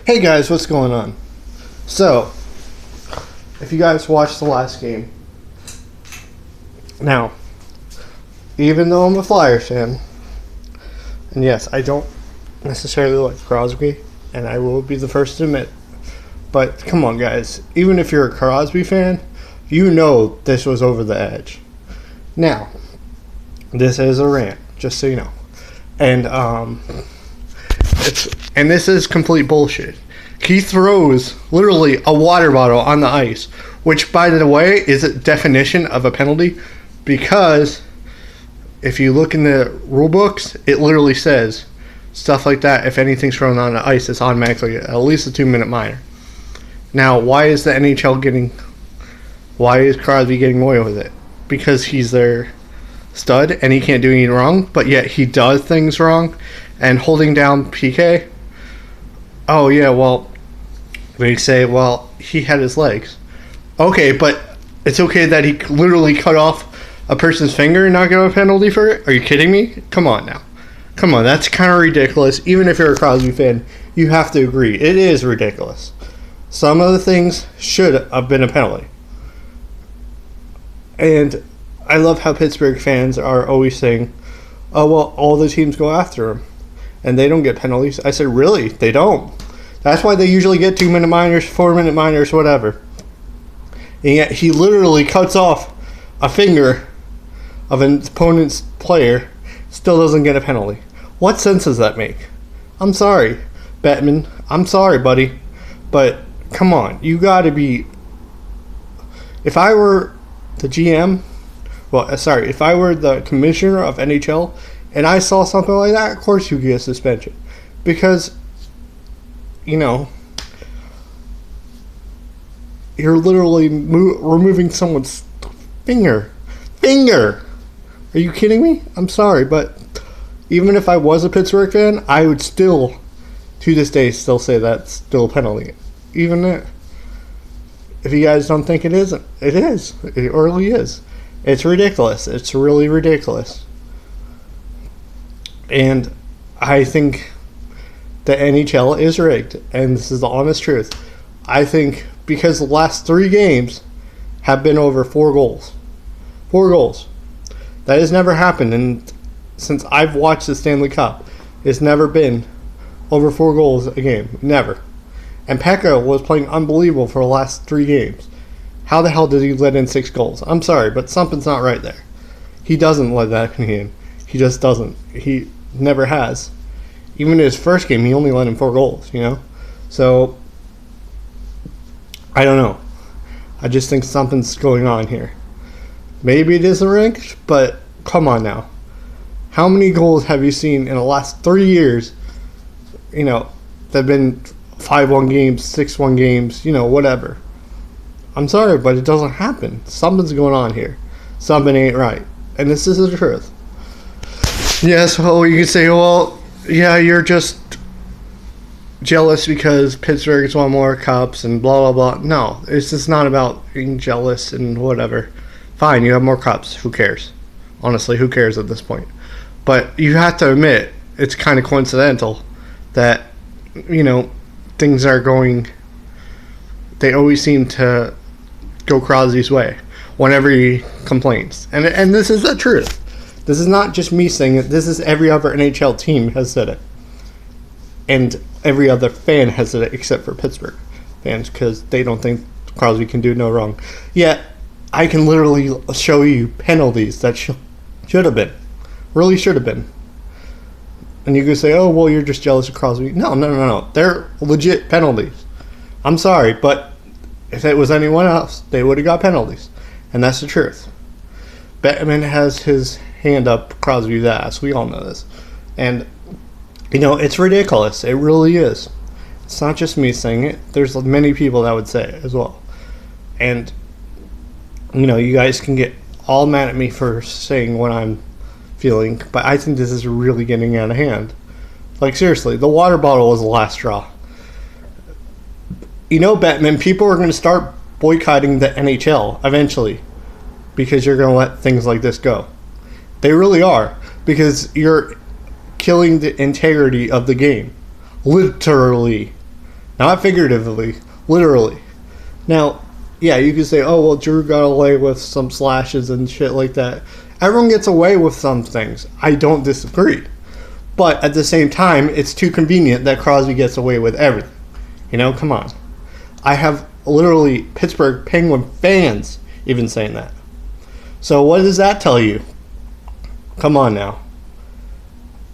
Hey guys, what's going on? So, if you guys watched the last game, now, even though I'm a Flyers fan, and yes, I don't necessarily like Crosby, and I will be the first to admit, but come on guys, even if you're a Crosby fan, you know this was over the edge. Now, this is a rant, just so you know. And this is complete bullshit. He throws literally a water bottle on the ice, which, by the way, is a definition of a penalty, because if you look in the rule books, it literally says stuff like that. If anything's thrown on the ice, it's automatically at least a 2-minute minor. Now, why is the NHL why is Crosby getting away with it? Because he's their stud and he can't do anything wrong, but yet he does things wrong. And holding down PK, oh yeah, well, they say, well, he had his legs. Okay, but it's okay that he literally cut off a person's finger and not get a penalty for it? Are you kidding me? Come on now. Come on, that's kind of ridiculous. Even if you're a Crosby fan, you have to agree. It is ridiculous. Some of the things should have been a penalty. And I love how Pittsburgh fans are always saying, oh, well, all the teams go after him and they don't get penalties. I said, really? They don't. That's why they usually get 2-minute minors, 4-minute minors, whatever. And yet he literally cuts off a finger of an opponent's player, still doesn't get a penalty. What sense does that make? I'm sorry, Bettman. I'm sorry, buddy. But come on, you got to be... If I were the GM... if I were the commissioner of NHL and I saw something like that, of course you get a suspension. Because, you're literally removing someone's finger. Finger! Are you kidding me? I'm sorry, but even if I was a Pittsburgh fan, I would still, to this day, still say that's still a penalty. Even if you guys don't think it isn't, it is. It really is. It's ridiculous. It's really ridiculous. And I think the NHL is rigged. And this is the honest truth. I think because the last 3 games have been over 4 goals. 4 goals. That has never happened. And since I've watched the Stanley Cup, it's never been over 4 goals a game. Never. And Pekka was playing unbelievable for the last 3 games. How the hell did he let in 6 goals? I'm sorry, but something's not right there. He doesn't let that in. He just doesn't. He never has. Even in his first game, he only let in 4 goals, So, I don't know. I just think something's going on here. Maybe it isn't ranked, but come on now. How many goals have you seen in the last 3 years, that have been 5-1 games, 6-1 games, whatever. I'm sorry, but it doesn't happen. Something's going on here. Something ain't right. And this is the truth. Yes, well, you can say, well, yeah, you're just jealous because Pittsburgh has won more cups and blah, blah, blah. No, it's just not about being jealous and whatever. Fine, you have more cups. Who cares? Honestly, who cares at this point? But you have to admit, it's kind of coincidental that, things are going... They always seem to go Crosby's way whenever he complains. And this is the truth. This is not just me saying it. This is every other NHL team has said it. And every other fan has said it except for Pittsburgh fans because they don't think Crosby can do no wrong. Yet, I can literally show you penalties that should have been. Really should have been. And you can say, oh, well, you're just jealous of Crosby. No. They're legit penalties. I'm sorry, but if it was anyone else, they would have got penalties. And that's the truth. Bettman has his hand up Crosby's ass. We all know this. And, it's ridiculous. It really is. It's not just me saying it. There's many people that would say it as well. And, you guys can get all mad at me for saying what I'm feeling, but I think this is really getting out of hand. Like, seriously, the water bottle was the last straw. Bettman, people are going to start boycotting the NHL eventually because you're going to let things like this go. They really are, because you're killing the integrity of the game. Literally. Not figuratively, literally. Now, yeah, you could say, oh, well, Drew got away with some slashes and shit like that. Everyone gets away with some things. I don't disagree. But at the same time, it's too convenient that Crosby gets away with everything. You know, come on. I have literally Pittsburgh Penguin fans even saying that. So what does that tell you? Come on now.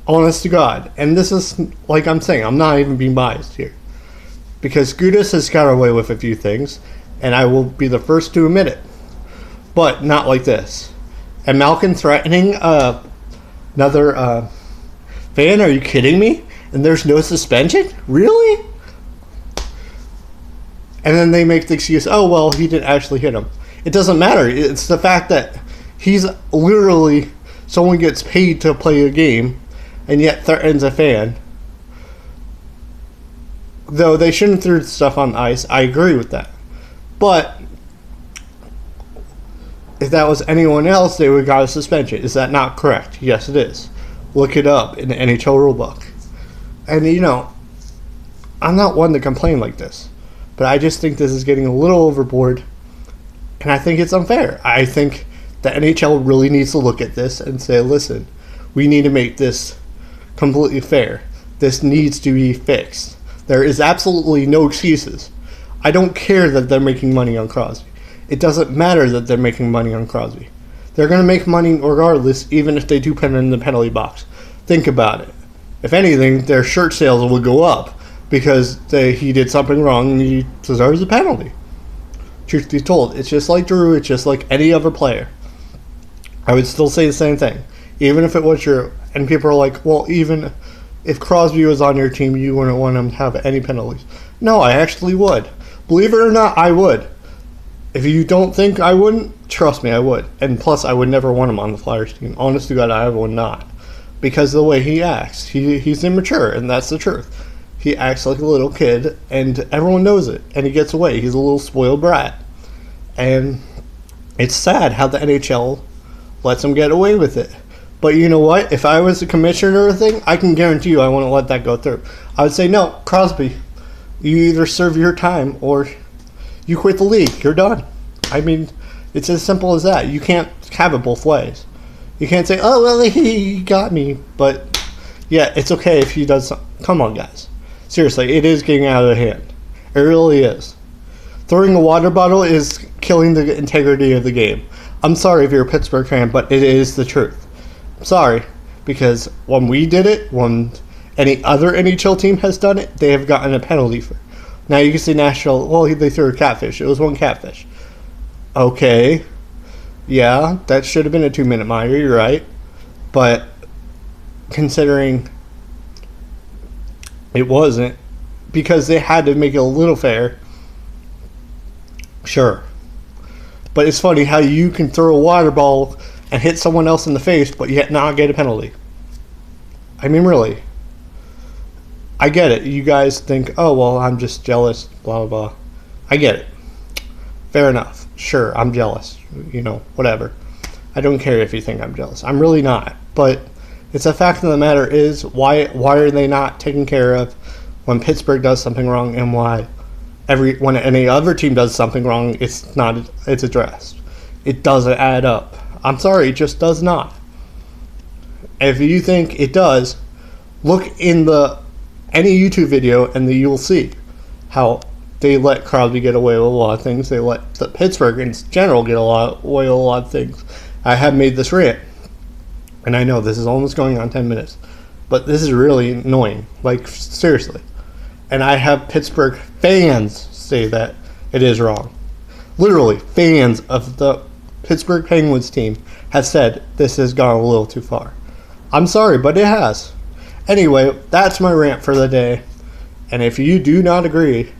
Honest to God. And this is, like I'm saying, I'm not even being biased here. Because Gudas has got away with a few things, and I will be the first to admit it. But not like this. And Malkin threatening another fan? Are you kidding me? And there's no suspension? Really? And then they make the excuse, oh, well, he didn't actually hit him. It doesn't matter. It's the fact that he's literally, someone gets paid to play a game, and yet threatens a fan. Though they shouldn't throw stuff on the ice, I agree with that. But if that was anyone else, they would have got a suspension. Is that not correct? Yes, it is. Look it up in the NHL rulebook. And, you know, I'm not one to complain like this. But I just think this is getting a little overboard. And I think it's unfair. I think the NHL really needs to look at this and say, listen, we need to make this completely fair. This needs to be fixed. There is absolutely no excuses. I don't care that they're making money on Crosby. It doesn't matter that they're making money on Crosby. They're going to make money regardless, even if they do put it in the penalty box. Think about it. If anything, their shirt sales will go up because he did something wrong and he deserves a penalty. Truth be told, it's just like Drew, it's just like any other player. I would still say the same thing. Even if it was Drew, and people are like, well, even if Crosby was on your team, you wouldn't want him to have any penalties. No, I actually would. Believe it or not, I would. If you don't think I wouldn't, trust me, I would. And plus, I would never want him on the Flyers team. Honest to God, I would not. Because of the way he acts. He's immature, and that's the truth. He acts like a little kid, and everyone knows it. And he gets away. He's a little spoiled brat. And it's sad how the NHL lets him get away with it. But you know what? If I was a commissioner or thing, I can guarantee you I wouldn't let that go through. I would say, no, Crosby, you either serve your time or you quit the league. You're done. I mean, it's as simple as that. You can't have it both ways. You can't say, oh, well, he got me. But, yeah, it's okay if he does something. Come on, guys. Seriously, it is getting out of hand. It really is. Throwing a water bottle is killing the integrity of the game. I'm sorry if you're a Pittsburgh fan, but it is the truth. Sorry, because when we did it, when any other NHL team has done it, they have gotten a penalty for. Now you can say Nashville, well, they threw a catfish. It was one catfish. Okay, yeah, that should have been a 2-minute minor. You're right, but considering it wasn't, because they had to make it a little fair. Sure, but it's funny how you can throw a water ball and hit someone else in the face, but yet not get a penalty. I mean, really. I get it. You guys think, oh, well, I'm just jealous, blah, blah, blah. I get it. Fair enough. Sure, I'm jealous. You know, whatever. I don't care if you think I'm jealous. I'm really not. But it's a fact of the matter is, why are they not taken care of when Pittsburgh does something wrong, and why when any other team does something wrong, it's addressed. It doesn't add up. I'm sorry, it just does not. If you think it does, look in any YouTube video and you will see how they let Crosby get away with a lot of things. They let Pittsburgh in general get away with a lot of things. I have made this rant, and I know this is almost going on 10 minutes, but this is really annoying. Like, seriously. And I have Pittsburgh fans say that it is wrong. Literally, fans of the Pittsburgh Penguins team has said this has gone a little too far. I'm sorry, but it has. Anyway, that's my rant for the day. And if you do not agree,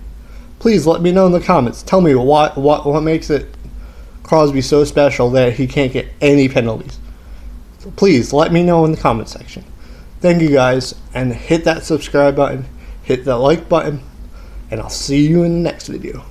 please let me know in the comments. Tell me what makes it Crosby so special that he can't get any penalties. So please let me know in the comment section. Thank you guys, and hit that subscribe button, hit that like button, and I'll see you in the next video.